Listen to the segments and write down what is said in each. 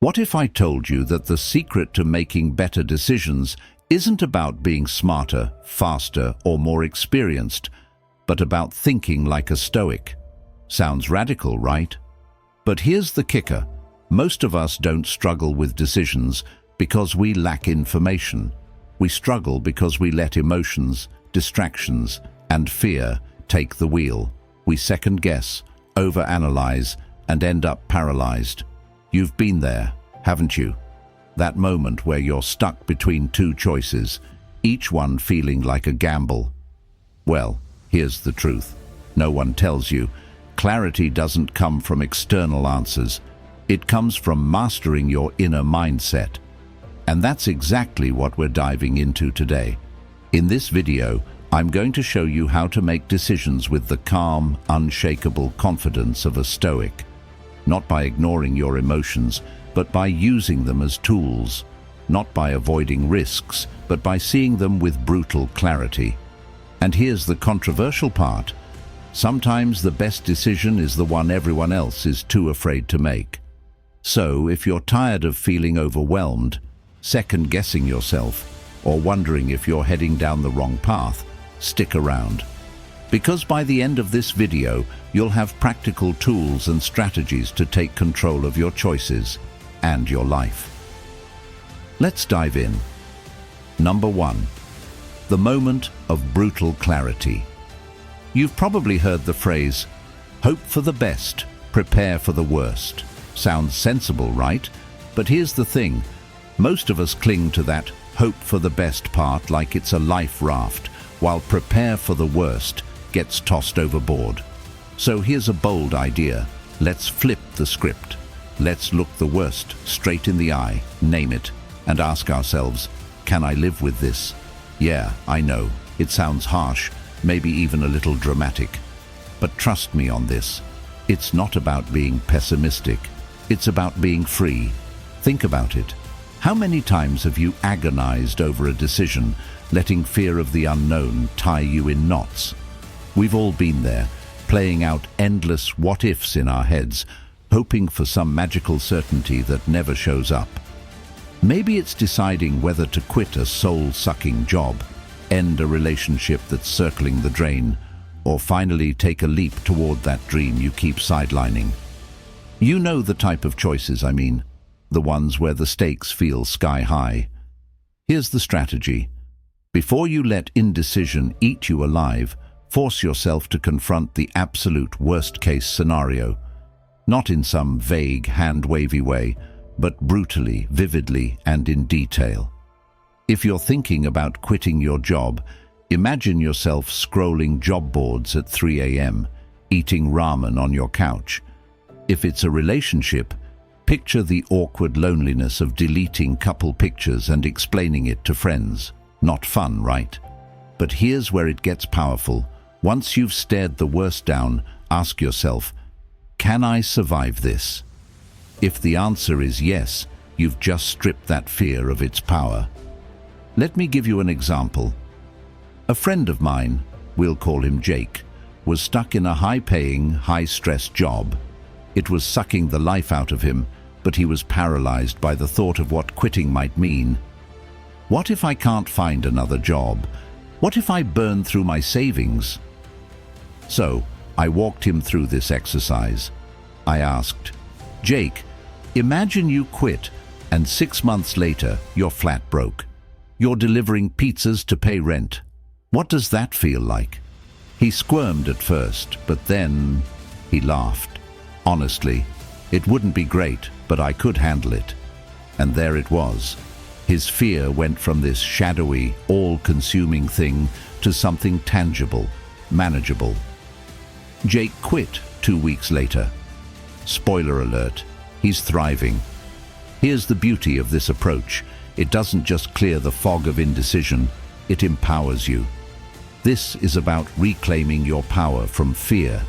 What if I told you that the secret to making better decisions isn't about being smarter, faster, or more experienced, but about thinking like a Stoic? Sounds radical, right? But here's the kicker. Most of us don't struggle with decisions because we lack information. We struggle because we let emotions, distractions, and fear take the wheel. We second-guess, overanalyze, and end up paralyzed. You've been there, haven't you? That moment where you're stuck between two choices, each one feeling like a gamble. Well, here's the truth. No one tells you. Clarity doesn't come from external answers. It comes from mastering your inner mindset. And that's exactly what we're diving into today. In this video, I'm going to show you how to make decisions with the calm, unshakable confidence of a Stoic. Not by ignoring your emotions, but by using them as tools. Not by avoiding risks, but by seeing them with brutal clarity. And here's the controversial part. Sometimes the best decision is the one everyone else is too afraid to make. So, if you're tired of feeling overwhelmed, second-guessing yourself, or wondering if you're heading down the wrong path, stick around. Because by the end of this video, you'll have practical tools and strategies to take control of your choices and your life. Let's dive in. Number 1. The moment of brutal clarity. You've probably heard the phrase, hope for the best, prepare for the worst. Sounds sensible, right? But here's the thing. Most of us cling to that hope for the best part like it's a life raft, while prepare for the worst gets tossed overboard. So here's a bold idea. Let's flip the script. Let's look the worst straight in the eye, name it, and ask ourselves, can I live with this? Yeah, I know, it sounds harsh, maybe even a little dramatic. But trust me on this. It's not about being pessimistic. It's about being free. Think about it. How many times have you agonized over a decision, letting fear of the unknown tie you in knots? We've all been there, playing out endless what-ifs in our heads, hoping for some magical certainty that never shows up. Maybe it's deciding whether to quit a soul-sucking job, end a relationship that's circling the drain, or finally take a leap toward that dream you keep sidelining. You know the type of choices I mean, the ones where the stakes feel sky-high. Here's the strategy. Before you let indecision eat you alive, force yourself to confront the absolute worst-case scenario. Not in some vague, hand-wavy way, but brutally, vividly, and in detail. If you're thinking about quitting your job, imagine yourself scrolling job boards at 3 a.m., eating ramen on your couch. If it's a relationship, picture the awkward loneliness of deleting couple pictures and explaining it to friends. Not fun, right? But here's where it gets powerful. Once you've stared the worst down, ask yourself, can I survive this? If the answer is yes, you've just stripped that fear of its power. Let me give you an example. A friend of mine, we'll call him Jake, was stuck in a high-paying, high-stress job. It was sucking the life out of him, but he was paralyzed by the thought of what quitting might mean. What if I can't find another job? What if I burn through my savings? So, I walked him through this exercise. I asked, Jake, imagine you quit and 6 months later you're flat broke. You're delivering pizzas to pay rent. What does that feel like? He squirmed at first, but then he laughed. Honestly, it wouldn't be great, but I could handle it. And there it was. His fear went from this shadowy, all-consuming thing to something tangible, manageable. Jake quit 2 weeks later. Spoiler alert, he's thriving. Here's the beauty of this approach. It doesn't just clear the fog of indecision, it empowers you. This is about reclaiming your power from fear.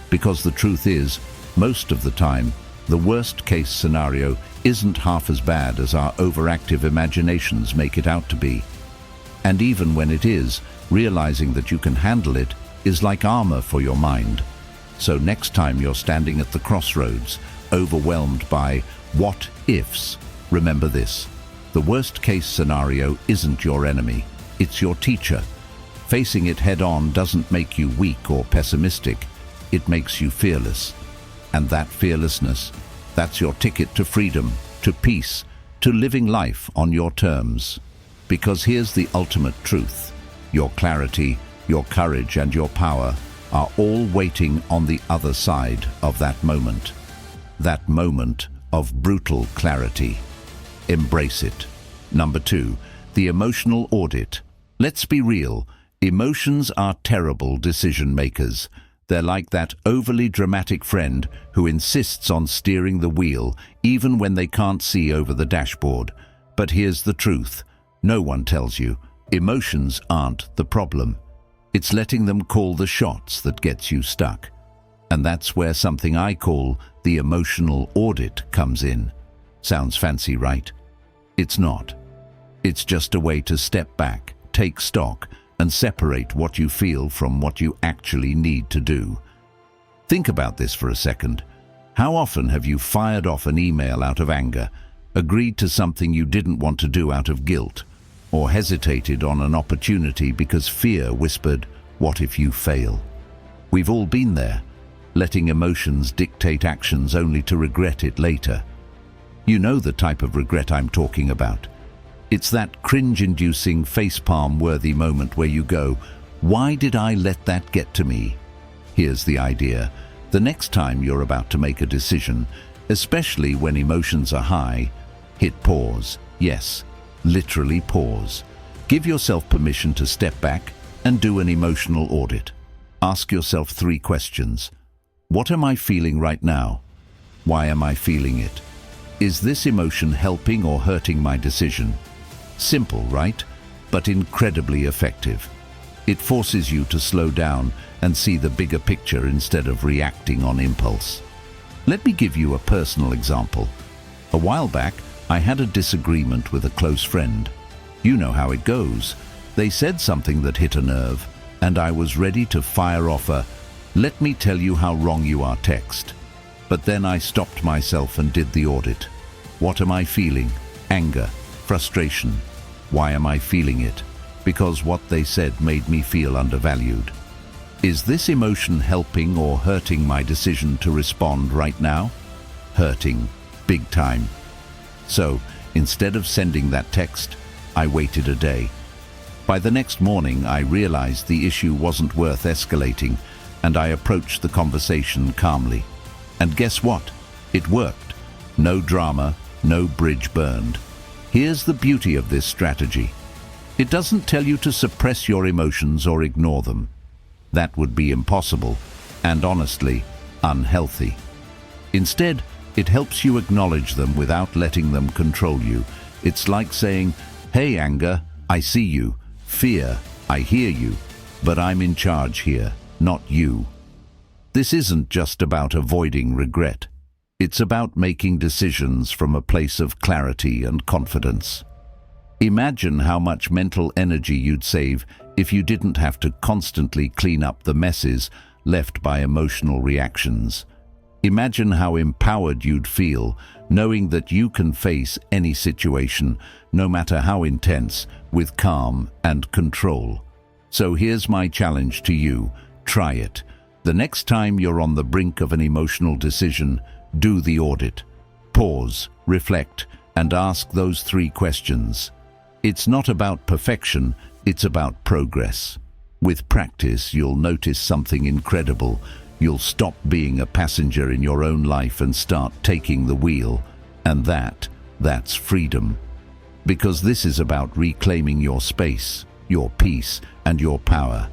Because the truth is, most of the time, the worst-case scenario isn't half as bad as our overactive imaginations make it out to be. And even when it is, realizing that you can handle it is like armor for your mind. So next time you're standing at the crossroads, overwhelmed by what ifs, remember this: the worst-case scenario isn't your enemy, it's your teacher. Facing it head-on doesn't make you weak or pessimistic, it makes you fearless. And that fearlessness, that's your ticket to freedom, to peace, to living life on your terms. Because here's the ultimate truth: your clarity, your courage, and your power are all waiting on the other side of that moment. That moment of brutal clarity. Embrace it. Number 2, the emotional audit. Let's be real, emotions are terrible decision makers. They're like that overly dramatic friend who insists on steering the wheel even when they can't see over the dashboard. But here's the truth: no one tells you. Emotions aren't the problem. It's letting them call the shots that gets you stuck. And that's where something I call the emotional audit comes in. Sounds fancy, right? It's not. It's just a way to step back, take stock, and separate what you feel from what you actually need to do. Think about this for a second. How often have you fired off an email out of anger, agreed to something you didn't want to do out of guilt, or hesitated on an opportunity because fear whispered, "What if you fail?" We've all been there, letting emotions dictate actions only to regret it later. You know the type of regret I'm talking about. It's that cringe-inducing, facepalm-worthy moment where you go, "Why did I let that get to me?" Here's the idea. The next time you're about to make a decision, especially when emotions are high, hit pause. Yes, literally pause. Give yourself permission to step back and do an emotional audit. Ask yourself 3 questions. What am I feeling right now? Why am I feeling it? Is this emotion helping or hurting my decision? Simple, right? But incredibly effective. It forces you to slow down and see the bigger picture instead of reacting on impulse. Let me give you a personal example. A while back, I had a disagreement with a close friend. You know how it goes. They said something that hit a nerve, and I was ready to fire off a "let me tell you how wrong you are" text. But then I stopped myself and did the audit. What am I feeling? Anger, frustration. Why am I feeling it? Because what they said made me feel undervalued. Is this emotion helping or hurting my decision to respond right now? Hurting, big time. So, instead of sending that text, I waited a day. By the next morning, I realized the issue wasn't worth escalating, and I approached the conversation calmly. And guess what? It worked. No drama, no bridge burned. Here's the beauty of this strategy. It doesn't tell you to suppress your emotions or ignore them. That would be impossible, and honestly, unhealthy. Instead, it helps you acknowledge them without letting them control you. It's like saying, "Hey, anger, I see you. Fear, I hear you. But I'm in charge here, not you." This isn't just about avoiding regret. It's about making decisions from a place of clarity and confidence. Imagine how much mental energy you'd save if you didn't have to constantly clean up the messes left by emotional reactions. Imagine how empowered you'd feel knowing that you can face any situation, no matter how intense, with calm and control. So here's my challenge to you. Try it. The next time you're on the brink of an emotional decision, do the audit. Pause, reflect, and ask those 3 questions. It's not about perfection, it's about progress. With practice, you'll notice something incredible. You'll stop being a passenger in your own life and start taking the wheel. And that's freedom. Because this is about reclaiming your space, your peace, and your power.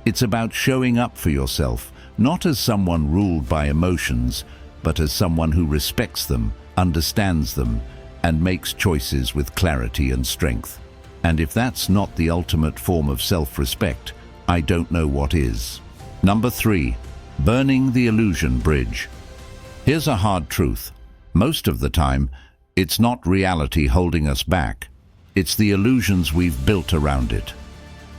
It's about showing up for yourself, not as someone ruled by emotions, but as someone who respects them, understands them, and makes choices with clarity and strength. And if that's not the ultimate form of self-respect, I don't know what is. Number 3, burning the illusion bridge. Here's a hard truth. Most of the time, it's not reality holding us back. It's the illusions we've built around it.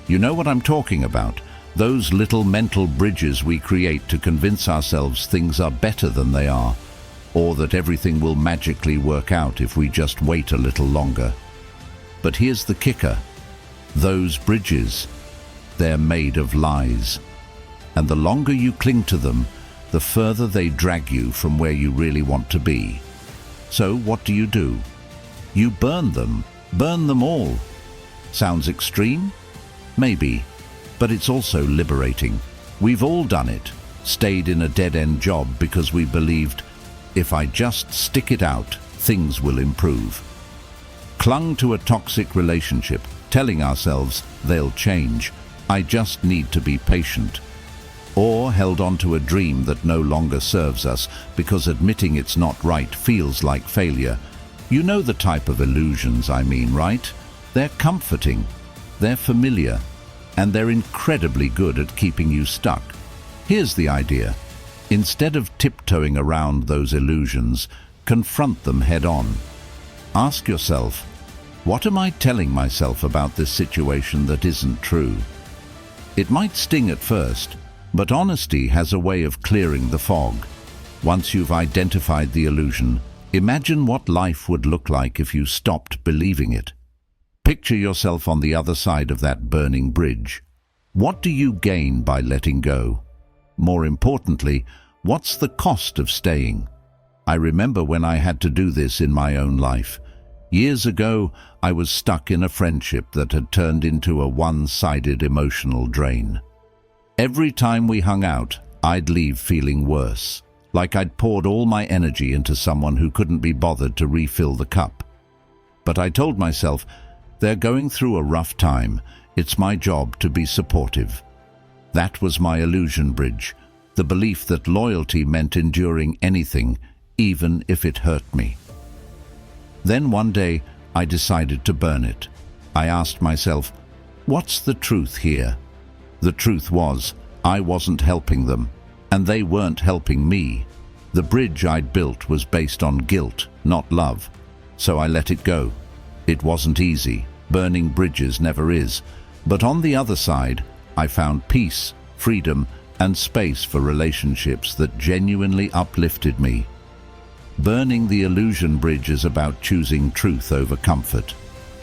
You know what I'm talking about? Those little mental bridges we create to convince ourselves things are better than they are. or that everything will magically work out if we just wait a little longer. But here's the kicker. Those bridges, they're made of lies. And the longer you cling to them, the further they drag you from where you really want to be. So what do? You burn them all. Sounds extreme? Maybe, but it's also liberating. We've all done it, stayed in a dead-end job because we believed, if I just stick it out, things will improve. Clung to a toxic relationship, telling ourselves they'll change. I just need to be patient. Or held on to a dream that no longer serves us because admitting it's not right feels like failure. You know the type of illusions I mean, right? They're comforting, they're familiar, and they're incredibly good at keeping you stuck. Here's the idea. Instead of tiptoeing around those illusions, confront them head-on. Ask yourself, what am I telling myself about this situation that isn't true? It might sting at first, but honesty has a way of clearing the fog. Once you've identified the illusion, imagine what life would look like if you stopped believing it. Picture yourself on the other side of that burning bridge. What do you gain by letting go? More importantly, what's the cost of staying? I remember when I had to do this in my own life. Years ago, I was stuck in a friendship that had turned into a one-sided emotional drain. Every time we hung out, I'd leave feeling worse, like I'd poured all my energy into someone who couldn't be bothered to refill the cup. But I told myself, they're going through a rough time, it's my job to be supportive. That was my illusion bridge, the belief that loyalty meant enduring anything, even if it hurt me. Then one day, I decided to burn it. I asked myself, what's the truth here? The truth was, I wasn't helping them, and they weren't helping me. The bridge I'd built was based on guilt, not love. So I let it go. It wasn't easy. Burning bridges never is. But on the other side, I found peace, freedom, and space for relationships that genuinely uplifted me. Burning the illusion bridge is about choosing truth over comfort.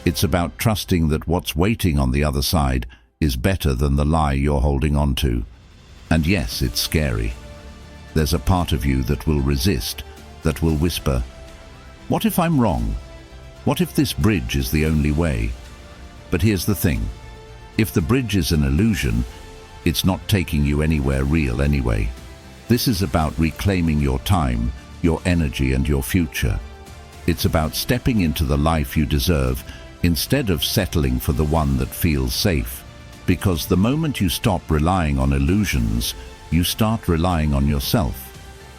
It's about trusting that what's waiting on the other side is better than the lie you're holding on to. And yes, it's scary. There's a part of you that will resist, that will whisper, what if I'm wrong? What if this bridge is the only way? But here's the thing. If the bridge is an illusion, it's not taking you anywhere real anyway. This is about reclaiming your time, your energy, and your future. It's about stepping into the life you deserve instead of settling for the one that feels safe. Because the moment you stop relying on illusions, you start relying on yourself.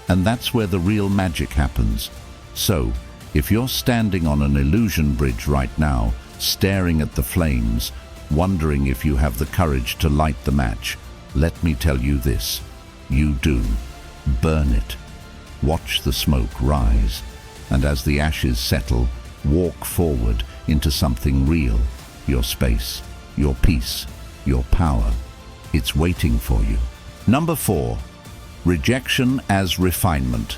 And that's where the real magic happens. So, if you're standing on an illusion bridge right now, staring at the flames, wondering if you have the courage to light the match, let me tell you this. You do. Burn it. Watch the smoke rise. And as the ashes settle, walk forward into something real. Your space, your peace, your power. It's waiting for you. Number 4. Rejection as refinement.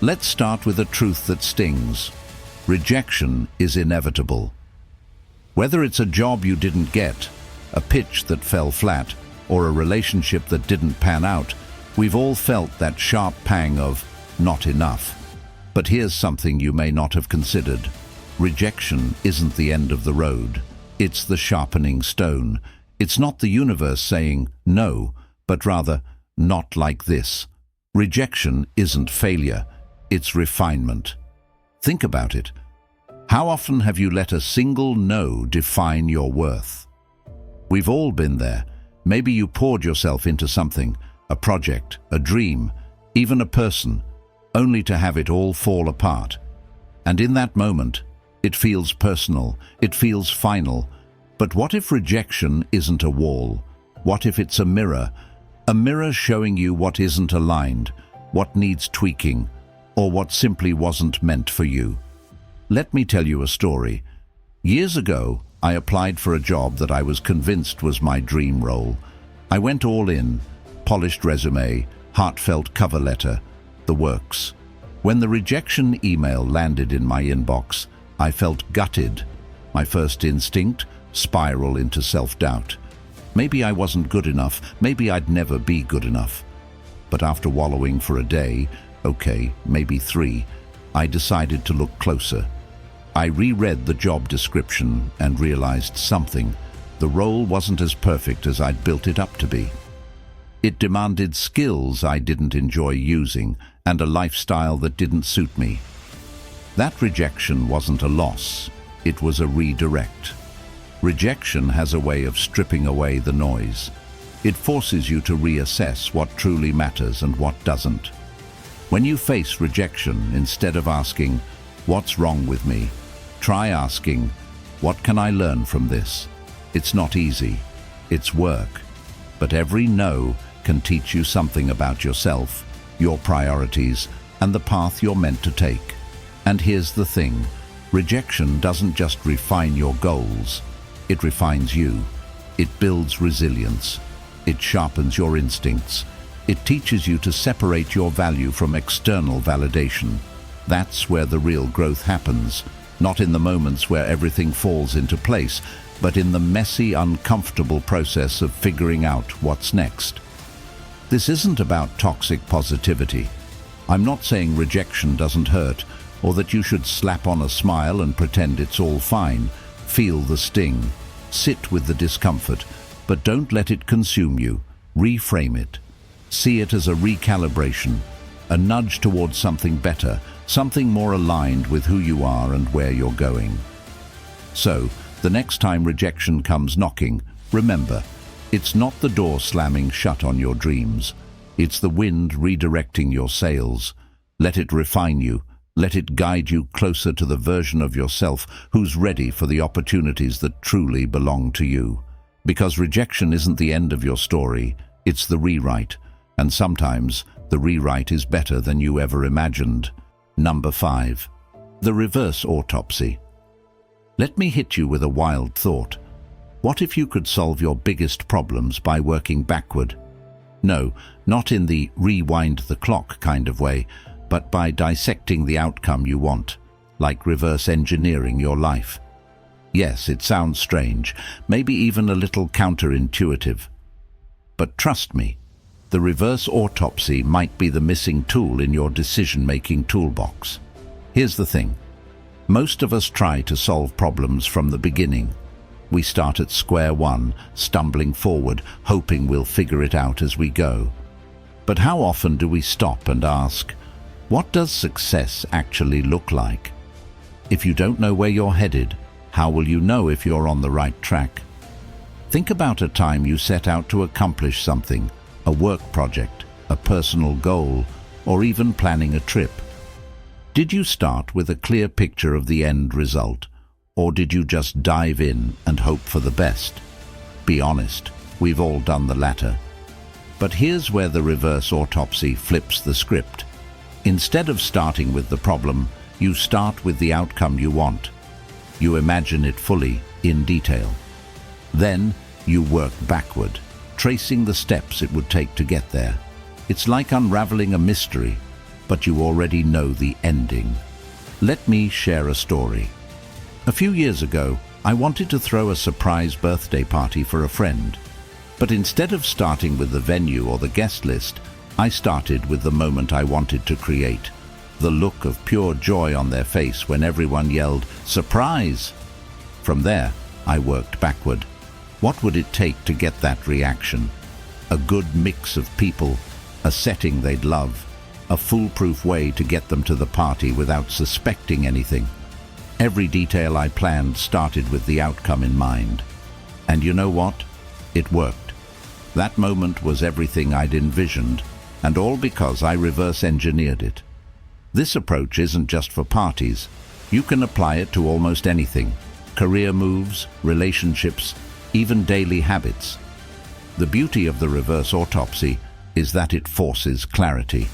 Let's start with a truth that stings. Rejection is inevitable. Whether it's a job you didn't get, a pitch that fell flat, or a relationship that didn't pan out, we've all felt that sharp pang of not enough. But here's something you may not have considered. Rejection isn't the end of the road. It's the sharpening stone. It's not the universe saying no, but rather not like this. Rejection isn't failure. It's refinement. Think about it. How often have you let a single no define your worth? We've all been there. Maybe you poured yourself into something, a project, a dream, even a person, only to have it all fall apart. And in that moment, it feels personal, it feels final. But what if rejection isn't a wall? What if it's a mirror? A mirror showing you what isn't aligned, what needs tweaking, or what simply wasn't meant for you. Let me tell you a story. Years ago, I applied for a job that I was convinced was my dream role. I went all in, polished resume, heartfelt cover letter, the works. When the rejection email landed in my inbox, I felt gutted. My first instinct, spiral into self-doubt. Maybe I wasn't good enough, maybe I'd never be good enough. But after wallowing for a day, okay, maybe 3, I decided to look closer. I reread the job description and realized something. The role wasn't as perfect as I'd built it up to be. It demanded skills I didn't enjoy using and a lifestyle that didn't suit me. That rejection wasn't a loss, it was a redirect. Rejection has a way of stripping away the noise. It forces you to reassess what truly matters and what doesn't. When you face rejection, instead of asking, "What's wrong with me?" try asking, "What can I learn from this?" It's not easy, it's work. But every no can teach you something about yourself, your priorities, and the path you're meant to take. And here's the thing, rejection doesn't just refine your goals, it refines you. It builds resilience. It sharpens your instincts. It teaches you to separate your value from external validation. That's where the real growth happens, not in the moments where everything falls into place, but in the messy, uncomfortable process of figuring out what's next. This isn't about toxic positivity. I'm not saying rejection doesn't hurt, or that you should slap on a smile and pretend it's all fine. Feel the sting. Sit with the discomfort, but don't let it consume you. Reframe it. See it as a recalibration, a nudge towards something better, something more aligned with who you are and where you're going. So, the next time rejection comes knocking, remember, it's not the door slamming shut on your dreams. It's the wind redirecting your sails. Let it refine you. Let it guide you closer to the version of yourself who's ready for the opportunities that truly belong to you. Because rejection isn't the end of your story, it's the rewrite. And sometimes, the rewrite is better than you ever imagined. Number 5. The reverse autopsy. Let me hit you with a wild thought. What if you could solve your biggest problems by working backward? No, not in the rewind the clock kind of way, but by dissecting the outcome you want, like reverse engineering your life. Yes, it sounds strange, maybe even a little counterintuitive. But trust me, the reverse autopsy might be the missing tool in your decision-making toolbox. Here's the thing. Most of us try to solve problems from the beginning. We start at square one, stumbling forward, hoping we'll figure it out as we go. But how often do we stop and ask, what does success actually look like? If you don't know where you're headed, how will you know if you're on the right track? Think about a time you set out to accomplish something, a work project, a personal goal, or even planning a trip. Did you start with a clear picture of the end result, or did you just dive in and hope for the best? Be honest, we've all done the latter. But here's where the reverse autopsy flips the script. Instead of starting with the problem, you start with the outcome you want. You imagine it fully, in detail. Then, you work backward, tracing the steps it would take to get there. It's like unraveling a mystery, but you already know the ending. Let me share a story. A few years ago, I wanted to throw a surprise birthday party for a friend. But instead of starting with the venue or the guest list, I started with the moment I wanted to create. The look of pure joy on their face when everyone yelled, "Surprise!" From there, I worked backward. What would it take to get that reaction? A good mix of people, a setting they'd love, a foolproof way to get them to the party without suspecting anything. Every detail I planned started with the outcome in mind. And you know what? It worked. That moment was everything I'd envisioned, and all because I reverse engineered it. This approach isn't just for parties. You can apply it to almost anything. Career moves, relationships, even daily habits. The beauty of the reverse autopsy is that it forces clarity.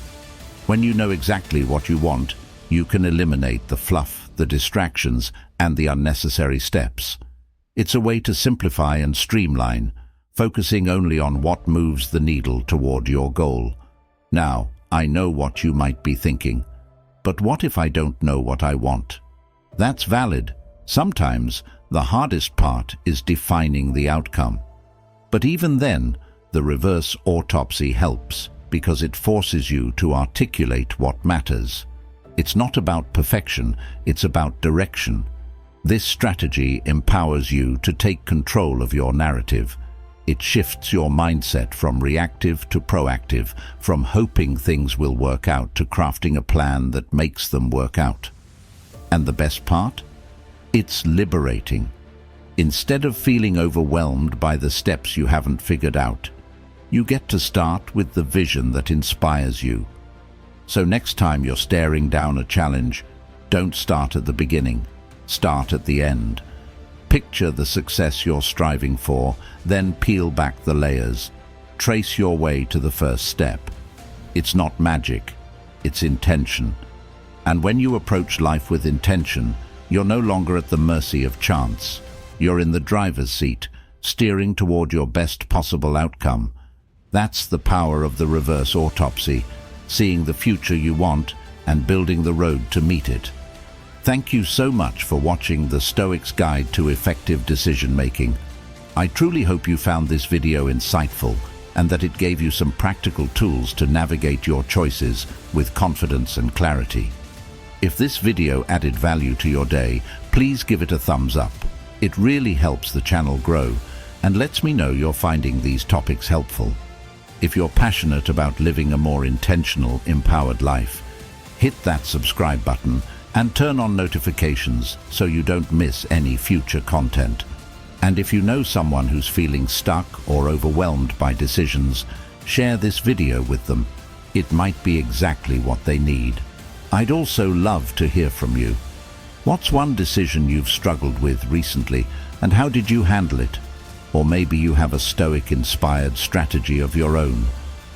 When you know exactly what you want, you can eliminate the fluff, the distractions, and the unnecessary steps. It's a way to simplify and streamline, focusing only on what moves the needle toward your goal. Now, I know what you might be thinking. But what if I don't know what I want? That's valid. Sometimes the hardest part is defining the outcome. But even then, the reverse autopsy helps because it forces you to articulate what matters. It's not about perfection, it's about direction. This strategy empowers you to take control of your narrative. It shifts your mindset from reactive to proactive, from hoping things will work out to crafting a plan that makes them work out. And the best part? It's liberating. Instead of feeling overwhelmed by the steps you haven't figured out, you get to start with the vision that inspires you. So next time you're staring down a challenge, don't start at the beginning, start at the end. Picture the success you're striving for, then peel back the layers. Trace your way to the first step. It's not magic, it's intention. And when you approach life with intention, you're no longer at the mercy of chance. You're in the driver's seat, steering toward your best possible outcome. That's the power of the reverse autopsy, seeing the future you want and building the road to meet it. Thank you so much for watching the Stoic's Guide to Effective Decision-Making. I truly hope you found this video insightful and that it gave you some practical tools to navigate your choices with confidence and clarity. If this video added value to your day, please give it a thumbs up. It really helps the channel grow and lets me know you're finding these topics helpful. If you're passionate about living a more intentional, empowered life, hit that subscribe button and turn on notifications so you don't miss any future content. And if you know someone who's feeling stuck or overwhelmed by decisions, share this video with them. It might be exactly what they need. I'd also love to hear from you. What's one decision you've struggled with recently, and how did you handle it? Or maybe you have a Stoic-inspired strategy of your own.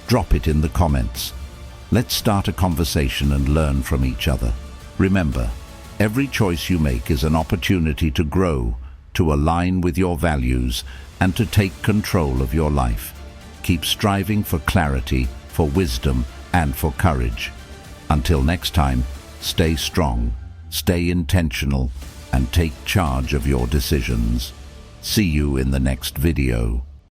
Drop it in the comments. Let's start a conversation and learn from each other. Remember, every choice you make is an opportunity to grow, to align with your values, and to take control of your life. Keep striving for clarity, for wisdom, and for courage. Until next time, stay strong, stay intentional, and take charge of your decisions. See you in the next video.